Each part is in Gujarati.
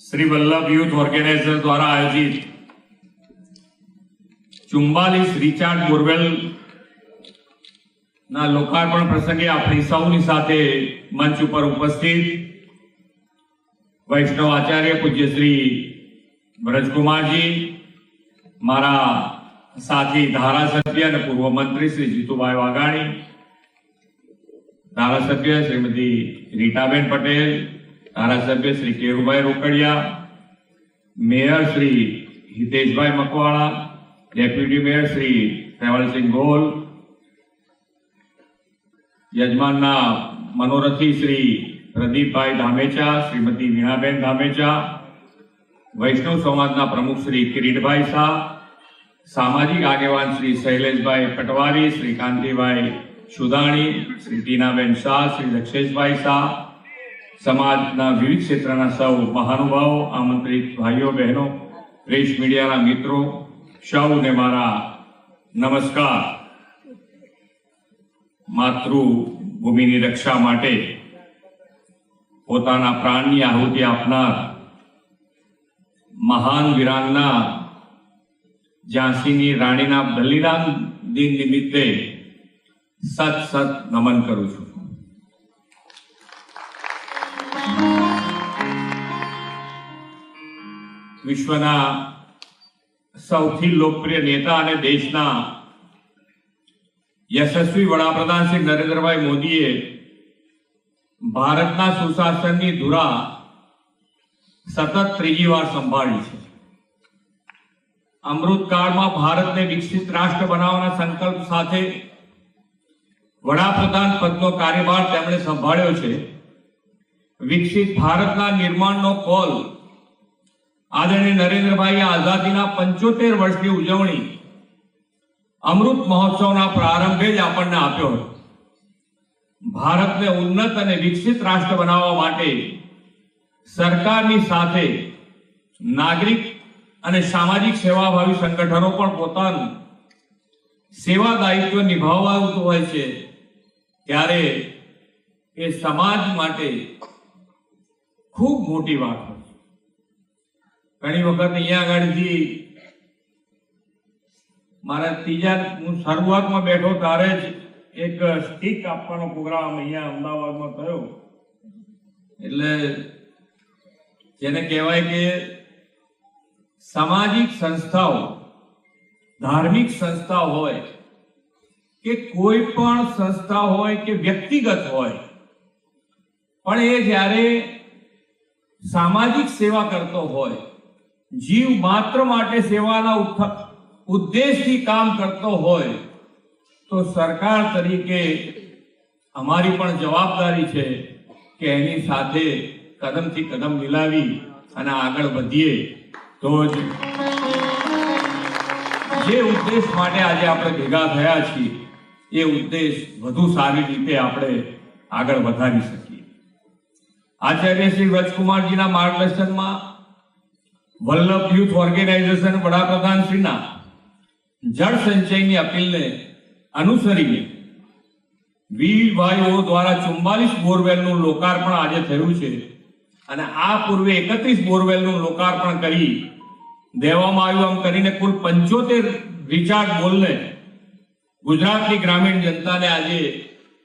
श्री वल्लभ यूथ ऑर्गेनाइजर द्वारा आयोजित 44 रिचार्ड बोरवेल ना लोकार्पण प्रसंगे अपनी सौनी साथे मंच पर उपस्थित वैष्णव आचार्य पूज्य श्री ब्रजकुमार जी, मारा साथी धारासभ्य और पूर्व मंत्री श्री जीतुभाई वाघाणी, धारासभ्य श्रीमती रीटाबेन पटेल, धारासभ्य Shri Kerubhai Rokadiya, mayor Shri Hiteshbhai Makwana, deputy mayor Shri Faival Singh Gol, यजमान मनोरथी श्री प्रदीप भाई धामेचा, श्रीमती वीणाबेन धामेचा, वैष्णव समाज प्रमुख श्री किरीटभाई शाह, सामाजिक आगेवान श्री शैलेषभाई पटवारी, श्री कांतिभाई सुदाणी, श्री टीनाबेन शाह, श्री लक्षेशभाई शाह, समाजना विविध क्षेत्रना सौ महानुभावो, आमंत्रित भाईओ बहनों, प्रेस मीडिया मित्रों, सौने मारा नमस्कार। मातृभूमिनी रक्षा माटे पोताना प्राणनी आहुति आपनार महान वीरांगना झांसीनी राणीना बलिदान दिन निमित्ते सत सत नमन करूं छुं। विश्वना सौथी लोकप्रिय नेता और देशना यशस्वी वडाप्रधान श्री नरेंद्रभाई मोदीए भारतना सुशासननी धुरा सतत त्रीजी वार संभाળી છે। અમૃતકાળમાં ભારતને વિકસિત રાષ્ટ્ર બનાવવાના સંકલ્પ સાથે વડાપ્રધાન પદનો કાર્યભાર તેમણે સંભાળ્યો છે। વિકસિત ભારતના નિર્માણનો કોલ આદરણીય નરેન્દ્રભાઈ આઝાદીના 75 વર્ષની ઉજવણી અમૃત મહોત્સવના પ્રારંભે જ આપણને આપ્યો હતો। ભારતને ઉન્નત અને વિકસિત રાષ્ટ્ર બનાવવા માટે સરકારની સાથે નાગરિક અને સામાજિક સેવાભાવી સંગઠનો પણ પોતાનું સેવા દાયિત્વ નિભાવતું હોય છે, ત્યારે એ સમાજ માટે ખૂબ મોટી વાત હોય છે। ઘણી વખત અહીંયા આગળથી મારા હું શરૂઆતમાં બેઠો ત્યારે જ એક સ્ટીક આપવાનો પ્રોગ્રામ અહીંયા અમદાવાદમાં થયો, એટલે જેને કહેવાય કે સામાજિક સંસ્થાઓ, ધાર્મિક સંસ્થા હોય કે કોઈ પણ સંસ્થા હોય કે વ્યક્તિગત હોય, પણ એ જ્યારે સામાજિક સેવા કરતો હોય, જીવ માત્ર માટે સેવાના ઉદ્દેશથી કામ કરતો હોય, તો સરકાર તરીકે અમારી પણ જવાબદારી છે કે એની સાથે કદમથી કદમ મિલાવી અને આગળ વધીએ, તો જ જે ઉદ્દેશ માટે આજે આપણે ભેગા થયા છીએ એ ઉદ્દેશ વધુ સારી રીતે આપણે આગળ વધારી શકીએ। આચાર્ય શ્રી વ્રજકુમારજીના માર્ગદર્શનમાં વલ્લભ યુથ ઓર્ગેનાઇઝેશન વડાપ્રધાન શ્રીના જળ સંચયની અપીલને અનુસરીને વીર ભાઈઓ દ્વારા 44 બોરવેલનું લોકાર્પણ આજે થયું છે અને આ પૂર્વે 31 બોરવેલનું લોકાર્પણ કરી દેવામાં આવ્યું। આમ કરીને કુલ 75 રિચાર્જ બોરને ગુજરાતની ગ્રામીણ જનતાને આજે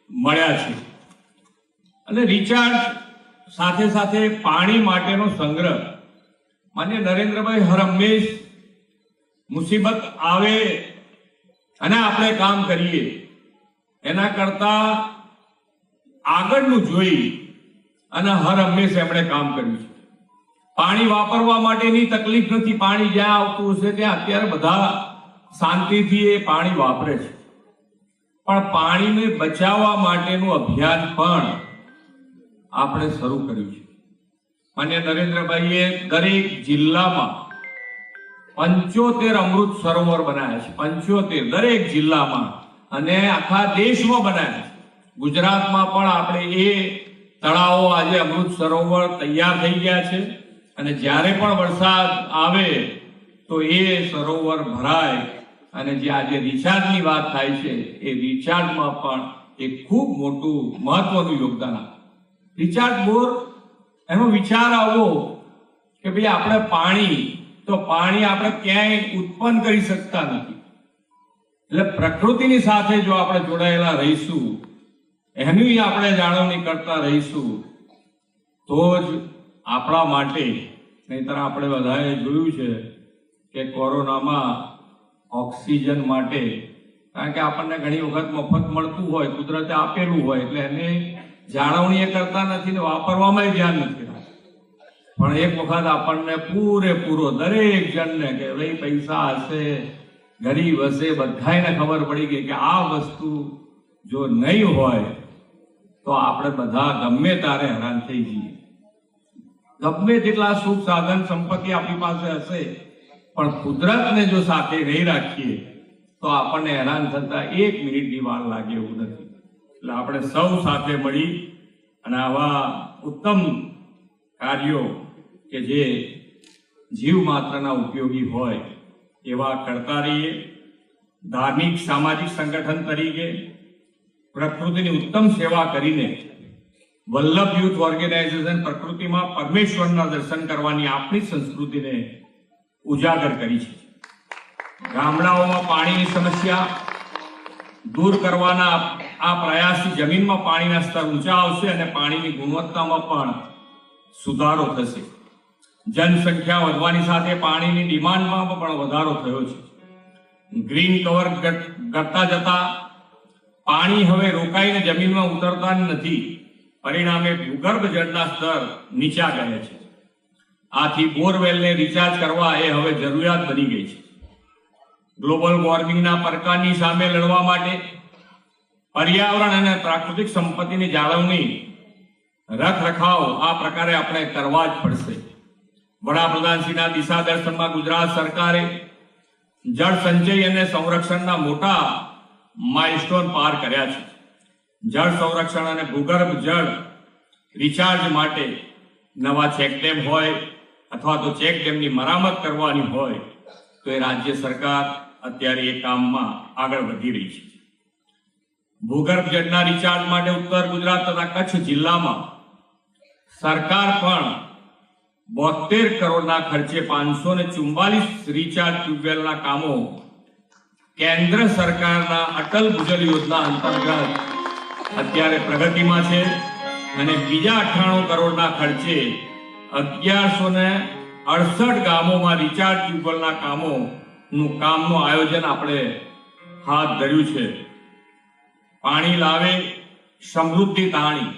મળ્યા છે। અને રિચાર્જ સાથે સાથે પાણી માટેનો સંગ્રહ માન્ય નરેન્દ્રભાઈ હર હંમેશ મુસીબત આવે અને આપણે કામ કરીએ એના કરતા આગળનું જોઈ અને હર હંમેશ એમણે કામ કર્યું છે। પાણી વાપરવા માટેની તકલીફ નથી, પાણી જ્યાં આવતું હશે ત્યાં અત્યારે બધા શાંતિથી એ પાણી વાપરે છે, પણ પાણીને બચાવવા માટેનું અભિયાન પણ આપણે શરૂ કર્યું છે। માન્ય નરેન્દ્રભાઈએ દરેક જિલ્લામાં 75 અમૃત સરોવર બનાવ્યા છે, 75 દરેક જિલ્લામાં અને આખા દેશમાં બનાવ્યા છે। ગુજરાતમાં પણ આપણે એ તળાવો આજે અમૃત સરોવર તૈયાર થઈ ગયા છે અને જ્યારે પણ વરસાદ આવે તો એ સરોવર ભરાય અને જે આજે રિચાર્જની વાત થાય છે એ રિચાર્જમાં પણ એક ખૂબ મોટું મહત્વનું યોગદાન આપે। રિચાર્જ બોર એનો વિચાર આવો કે કે ભાઈ આપણે પાણી આપણે ક્યાંય ઉત્પન્ન કરી શકતા નથી. એટલે પ્રકૃતિની સાથે જો આપણે જોડાયેલા રહીશું, એની આપણે જાળવણી કરતા રહીશું, તો જ આપણા માટે. નહીંતર આપણે બધાએ જોયું છે કે કોરોનામાં ઓક્સિજન માટે, કારણ કે આપણને ઘણી વખત મફત મળતું હોય, કુદરતે આપેલું હોય, એટલે એને જાળવણી એ કરતા નથી ને વાપરવામાં ધ્યાન નથી રાખતા. પણ એક વખત આપણને પૂરેપૂરો દરેક જણને કે ભાઈ પૈસા હશે, ગરીબ હશે, બધાને ખબર પડી ગઈ કે આ વસ્તુ જો નહીં હોય તો આપણે બધા ગમે ત્યારે હેરાન થઈ જઈએ. ગમે તેટલા સુખ સાધન સંપત્તિ આપણી પાસે હશે, પણ કુદરતને જો સાથે નહીં રાખીએ તો આપણને હેરાન થતા 1 મિનિટની વાર લાગે એવું નથી. એટલે આપણે સૌ સાથે મળી અને આવા ઉત્તમ કાર્યો કે જે જીવ માત્રના ઉપયોગી હોય એવા કરતા રહીએ. ધાર્મિક સામાજિક સંગઠન તરીકે પ્રકૃતિની ઉત્તમ સેવા કરીને વલ્લભ યુથ ઓર્ગેનાઇઝેશન પ્રકૃતિમાં પરમેશ્વરના દર્શન કરવાની આપણી સંસ્કૃતિને ઉજાગર કરી છે. ગામડાઓમાં પાણીની સમસ્યા દૂર કરવાના આ પ્રયાસથી જમીનમાં પાણીના સ્તર ઊંચા આવશે અને પાણીની ગુણવત્તામાં પણ સુધારો થશે. જનસંખ્યા વધવાની સાથે પાણીની ડિમાન્ડમાં પણ વધારો થયો છે. ગ્રીન કવર ઘટતા જતા પાણી હવે રોકાઈને જમીનમાં ઉતરતા નથી. પરિણામે ભૂગર્ભ જળના સ્તર નીચા ગયા છે. આથી બોરવેલને રિચાર્જ કરવા એ હવે જરૂરિયાત બની ગઈ છે. ગ્લોબલ વોર્મિંગના પડકારની સામે લડવા માટે પર્યાવરણ અને પ્રાકૃતિક સંપત્તિની જાળવણી રખરખાવ આ પ્રકારે આપણે કરવા જ પડશે. વડાપ્રધાનશ્રીના દિશા દર્શનમાં ગુજરાત સરકારે જળ સંચય અને સંરક્ષણના મોટા માઇલસ્ટોન પાર કર્યા છે. જળ સંરક્ષણ અને ભૂગર્ભ જળ રિચાર્જ માટે નવા ચેકડેમ હોય અથવા તો ચેકડેમની મરામત કરવાની હોય તો એ રાજ્ય સરકાર અત્યારે એ કામમાં આગળ વધી રહી છે. ભૂગર્ભ જળના રિચાર્જ માટે ઉત્તર ગુજરાત તથા કચ્છ જિલ્લામાં સરકાર પણ 72 કરોડના ખર્ચે 544 રિચાર્જ ટ્યુબવેલના કામો કેન્દ્ર સરકારના અટલ ભૂજલ યોજના અંતર્ગત અત્યારે પ્રગતિમાં છે અને બીજા 98 કરોડના ખર્ચે 1168 ગામોમાં રિચાર્જ ટ્યુબવેલના કામનું આયોજન આપણે હાથ ધર્યું છે. પાણી લાવે સમૃદ્ધિ તાણી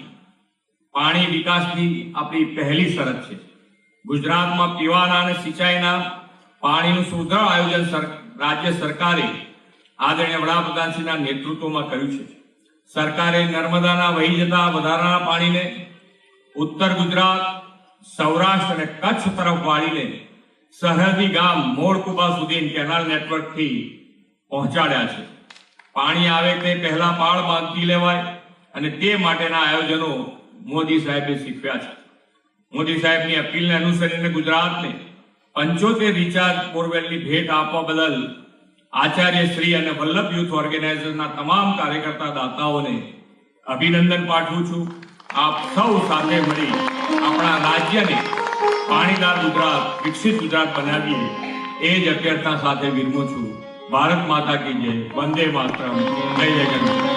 પાણી વિકાસની આપણી પહેલી શરત છે. ગુજરાતમાં પીવાના અને સિંચાઈના પાણીનું સુદ્રઢ આયોજન રાજ્ય સરકારે આદરણીય વડાપ્રધાનશ્રીના નેતૃત્વમાં કર્યું છે. સરકારે નર્મદાના વહી જતા વધારાના પાણીને ઉત્તર ગુજરાત, સૌરાષ્ટ્ર અને કચ્છ તરફ વાળીને સરહદી ગામ મોડકુબા સુધી કેનાલ નેટવર્કથી પહોંચાડ્યા છે. પાણી આવે તે પહેલા પાળ બાંધી લેવાય અને તે માટેના આયોજનો મોદી સાહેબે શીખવ્યા છે. મોદી સાહેબની અપીલને અનુસરીને ગુજરાતને 75 રિચાર્જ બોરવેલની ભેટ આપવા બદલ આચાર્ય શ્રી અને વલ્લભ યુથ ઓર્ગેનાઇઝેશનના તમામ કાર્યકર્તા દાતાઓને અભિનંદન પાઠવું છું. આપ સૌ સાથે મળી આપણા રાજ્યને પાણીદાર ગુજરાત, વિકસિત ગુજરાત બનાવીએ એ જ અભ્યર્થના સાથે વિરમું છું. ભારત માતા કી જય. વંદે માતરમ. જય જય ગણેશ.